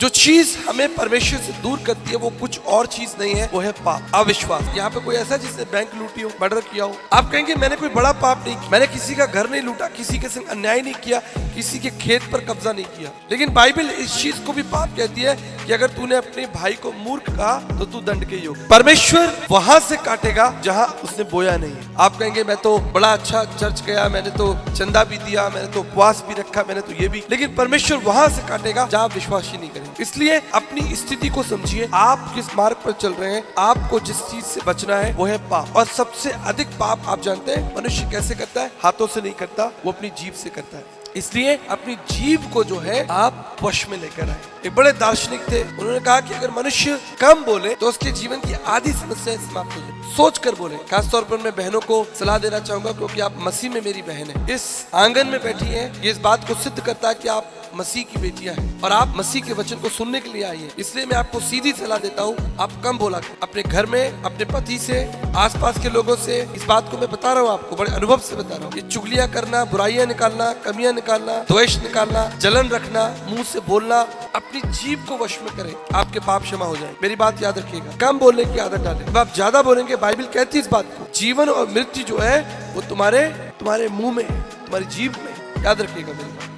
जो चीज हमें परमेश्वर से दूर करती है वो कुछ और चीज नहीं है, वो है पाप, अविश्वास। यहाँ पे कोई ऐसा जिसने बैंक लूटी हो, मर्डर किया हो, आप कहेंगे मैंने कोई बड़ा पाप नहीं किया, मैंने किसी का घर नहीं लूटा, किसी के संग अन्याय नहीं किया, किसी के खेत पर कब्जा नहीं किया। लेकिन बाइबल इस चीज को भी पाप कहती है कि अगर तूने अपने भाई को मूर्ख कहा तो तू दंड के योग्य। परमेश्वर वहां से काटेगा जहां उसने बोया नहीं है। आप कहेंगे मैं तो बड़ा अच्छा चर्च गया, मैंने तो चंदा भी दिया, मैंने तो उपवास भी रखा, मैंने तो ये भी, लेकिन परमेश्वर वहां से काटेगा जहां विश्वास ही नहीं करेंगे। इसलिए अपनी स्थिति को समझिए, आप किस मार्ग पर चल रहे हैं, आपको जिस चीज से बचना है वो है पाप। और सबसे अधिक पाप आप जानते हैं मनुष्य कैसे करता है? हाथों से नहीं करता, वो अपनी जीभ से करता है। इसलिए अपनी जीभ को जो है आप वश में लेकर आए। एक बड़े दार्शनिक थे, उन्होंने कहा कि अगर मनुष्य कम बोले तो उसके जीवन की आधी समस्याएं समाप्त हो जाए। सोच कर बोले। खासतौर पर मैं बहनों को सलाह देना चाहूंगा, क्योंकि आप मसीह में मेरी बहन है, इस आंगन में बैठी हैं, ये इस बात को सिद्ध करता है कि आप मसीह की बेटियां हैं और आप मसीह के वचन को सुनने के लिए आई हैं। इसलिए मैं आपको सीधी सलाह देता हूँ, आप कम बोला करें। अपने घर में, अपने पति से, आसपास के लोगों से, इस बात को मैं बता रहा हूँ, आपको बड़े अनुभव से बता रहा हूँ। ये चुगलियां करना, बुराइयां निकालना, कमियां निकालना, द्वेष निकालना, जलन रखना, मुंह से बोलना, अपनी जीभ को वश में करें, आपके पाप क्षमा हो जाए। मेरी बात याद रखिएगा, कम बोलने की आदत डालें। अब आप ज्यादा बोलेंगे, बाइबल कहती है इस बात को, जीवन और मृत्यु जो है वो तुम्हारे मुंह में है, तुम्हारी जीभ में। याद रखिएगा मेरी बात।